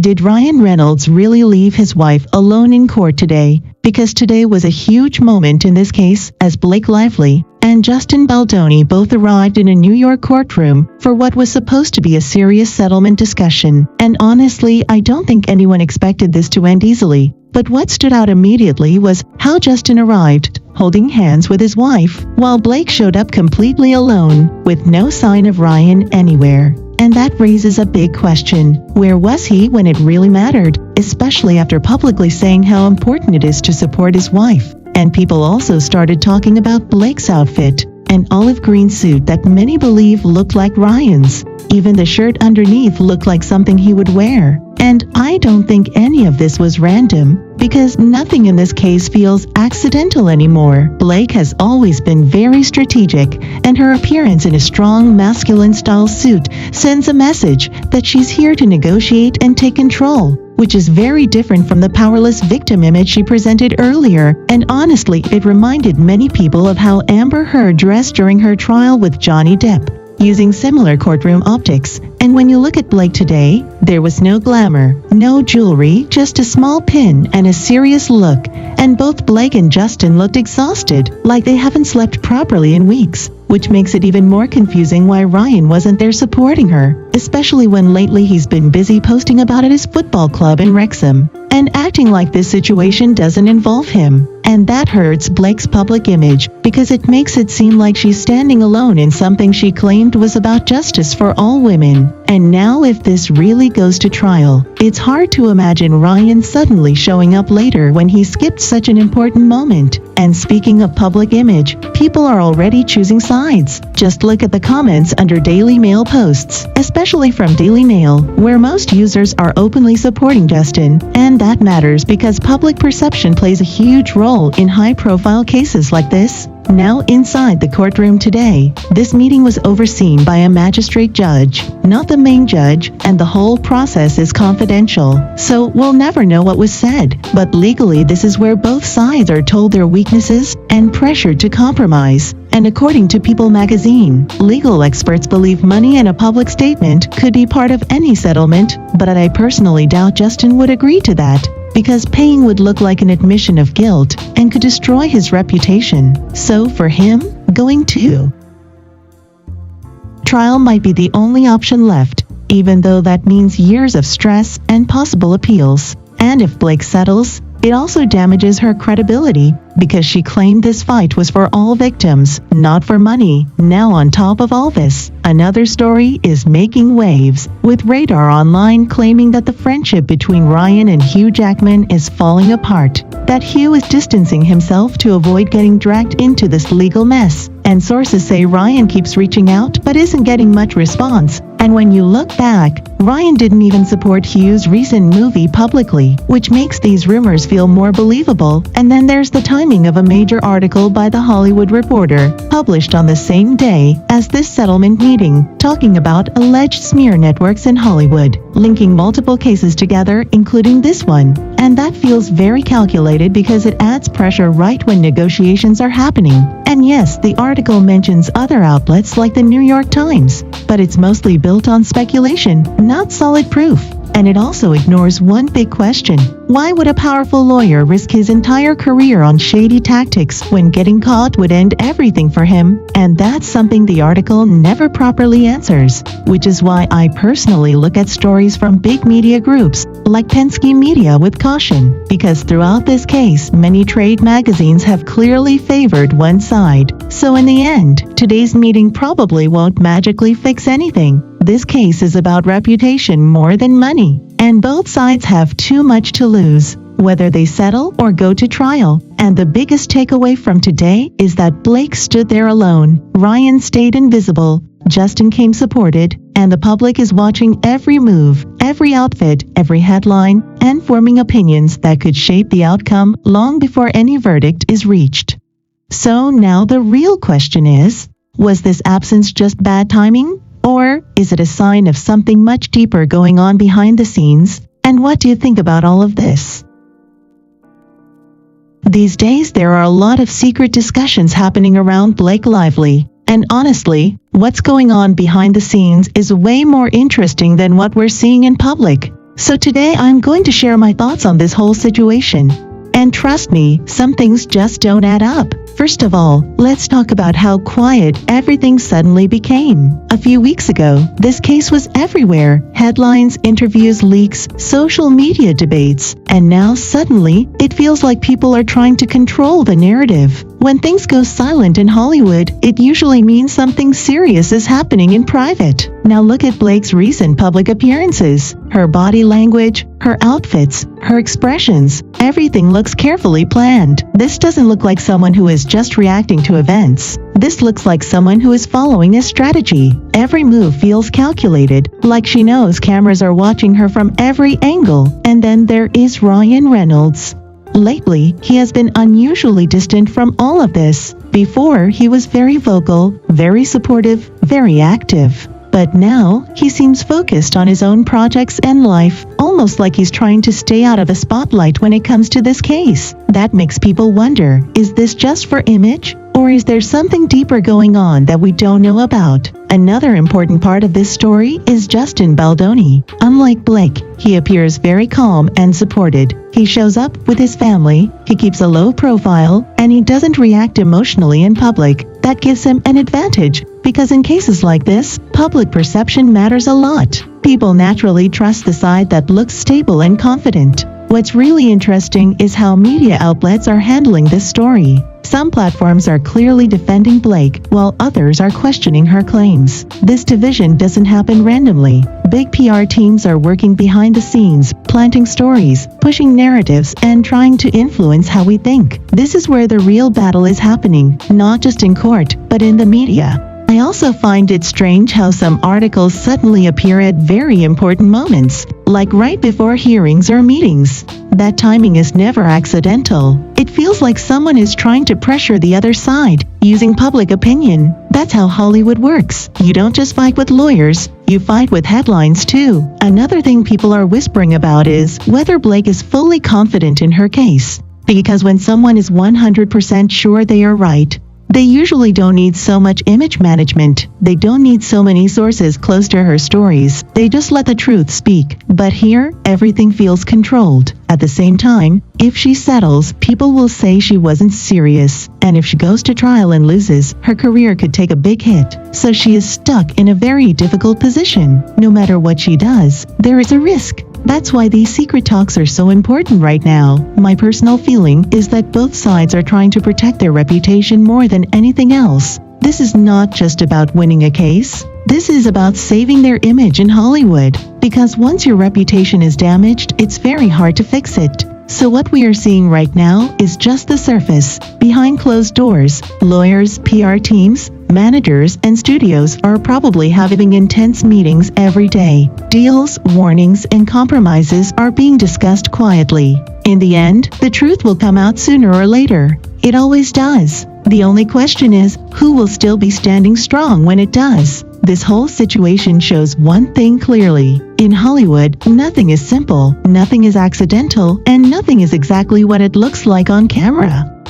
Did Ryan Reynolds really leave his wife alone in court today? Because today was a huge moment in this case, as Blake Lively and Justin Baldoni both arrived in a New York courtroom for what was supposed to be a serious settlement discussion. And honestly, I don't think anyone expected this to end easily. But what stood out immediately was how Justin arrived, holding hands with his wife, while Blake showed up completely alone, with no sign of Ryan anywhere. And that raises a big question. Where was he when it really mattered, especially after publicly saying how important it is to support his wife? And people also started talking about Blake's outfit, an olive green suit that many believe looked like Ryan's. Even the shirt underneath looked like something he would wear. And I don't think any of this was random, because nothing in this case feels accidental anymore. Blake has always been very strategic, and her appearance in a strong masculine-style suit sends a message that she's here to negotiate and take control, which is very different from the powerless victim image she presented earlier. And honestly, it reminded many people of how Amber Heard dressed during her trial with Johnny Depp, using similar courtroom optics. And when you look at Blake today, there was no glamour, no jewelry, just a small pin and a serious look. And both Blake and Justin looked exhausted, like they haven't slept properly in weeks, which makes it even more confusing why Ryan wasn't there supporting her, especially when lately he's been busy posting about his football club in Wrexham, and acting like this situation doesn't involve him. And that hurts Blake's public image, because it makes it seem like she's standing alone in something she claimed was about justice for all women. And now if this really goes to trial, it's hard to imagine Ryan suddenly showing up later when he skipped such an important moment. And speaking of public image, people are already choosing sides. Just look at the comments under Daily Mail posts, especially from Daily Mail, where most users are openly supporting Justin. And that matters because public perception plays a huge role in high-profile cases like this. Now inside the courtroom today, this meeting was overseen by a magistrate judge, not the main judge, and the whole process is confidential. So we'll never know what was said, but legally this is where both sides are told their weaknesses and pressured to compromise. And according to People magazine, legal experts believe money and a public statement could be part of any settlement, but I personally doubt Justin would agree to that, because paying would look like an admission of guilt and could destroy his reputation. So for him, going to trial might be the only option left, even though that means years of stress and possible appeals. And if Blake settles, it also damages her credibility, because she claimed this fight was for all victims, not for money. Now on top of all this, another story is making waves, with Radar Online claiming that the friendship between Ryan and Hugh Jackman is falling apart, that Hugh is distancing himself to avoid getting dragged into this legal mess. And sources say Ryan keeps reaching out but isn't getting much response. And when you look back, Ryan didn't even support Hugh's recent movie publicly, which makes these rumors feel more believable. And then there's the timing of a major article by The Hollywood Reporter, published on the same day as this settlement meeting, talking about alleged smear networks in Hollywood, linking multiple cases together, including this one. And that feels very calculated because it adds pressure right when negotiations are happening. And yes, the article mentions other outlets like the New York Times, but it's mostly built on speculation, not solid proof. And it also ignores one big question. Why would a powerful lawyer risk his entire career on shady tactics when getting caught would end everything for him? And that's something the article never properly answers, which is why I personally look at stories from big media groups like Penske Media with caution, because throughout this case, many trade magazines have clearly favored one side. So in the end, today's meeting probably won't magically fix anything. This case is about reputation more than money, and both sides have too much to lose, whether they settle or go to trial. And the biggest takeaway from today is that Blake stood there alone, Ryan stayed invisible, Justin came supported, and the public is watching every move, every outfit, every headline, and forming opinions that could shape the outcome long before any verdict is reached. So now the real question is, was this absence just bad timing? Or is it a sign of something much deeper going on behind the scenes? And what do you think about all of this? These days there are a lot of secret discussions happening around Blake Lively. And honestly, what's going on behind the scenes is way more interesting than what we're seeing in public. So today I'm going to share my thoughts on this whole situation. And trust me, some things just don't add up. First of all, let's talk about how quiet everything suddenly became. A few weeks ago, this case was everywhere. Headlines, interviews, leaks, social media debates. And now suddenly, it feels like people are trying to control the narrative. When things go silent in Hollywood, it usually means something serious is happening in private. Now look at Blake's recent public appearances. Her body language, her outfits, her expressions, everything looks carefully planned. This doesn't look like someone who is just reacting to events. This looks like someone who is following a strategy. Every move feels calculated, like she knows cameras are watching her from every angle. And then there is Ryan Reynolds. Lately, he has been unusually distant from all of this. Before, he was very vocal, very supportive, very active. But now, he seems focused on his own projects and life, almost like he's trying to stay out of the spotlight when it comes to this case. That makes people wonder, is this just for image? Or is there something deeper going on that we don't know about? Another important part of this story is Justin Baldoni. Unlike Blake, he appears very calm and supported. He shows up with his family, he keeps a low profile, and he doesn't react emotionally in public. That gives him an advantage, because in cases like this, public perception matters a lot. People naturally trust the side that looks stable and confident. What's really interesting is how media outlets are handling this story. Some platforms are clearly defending Blake, while others are questioning her claims. This division doesn't happen randomly. Big PR teams are working behind the scenes, planting stories, pushing narratives, and trying to influence how we think. This is where the real battle is happening, not just in court, but in the media. I also find it strange how some articles suddenly appear at very important moments, like right before hearings or meetings. That timing is never accidental. It feels like someone is trying to pressure the other side, using public opinion. That's how Hollywood works. You don't just fight with lawyers, you fight with headlines too. Another thing people are whispering about is whether Blake is fully confident in her case. Because when someone is 100% sure they are right, they usually don't need so much image management. They don't need so many sources close to her stories. They just let the truth speak. But here, everything feels controlled. At the same time, if she settles, people will say she wasn't serious. And if she goes to trial and loses, her career could take a big hit. So she is stuck in a very difficult position. No matter what she does, there is a risk. That's why these secret talks are so important right now. My personal feeling is that both sides are trying to protect their reputation more than anything else. This is not just about winning a case. This is about saving their image in Hollywood. Because once your reputation is damaged, it's very hard to fix it. So what we are seeing right now is just the surface. Behind closed doors, lawyers, PR teams, managers, and studios are probably having intense meetings every day. Deals, warnings, and compromises are being discussed quietly. In the end, the truth will come out sooner or later. It always does. The only question is, who will still be standing strong when it does? This whole situation shows one thing clearly. In Hollywood, nothing is simple, nothing is accidental, and nothing is exactly what it looks like on camera.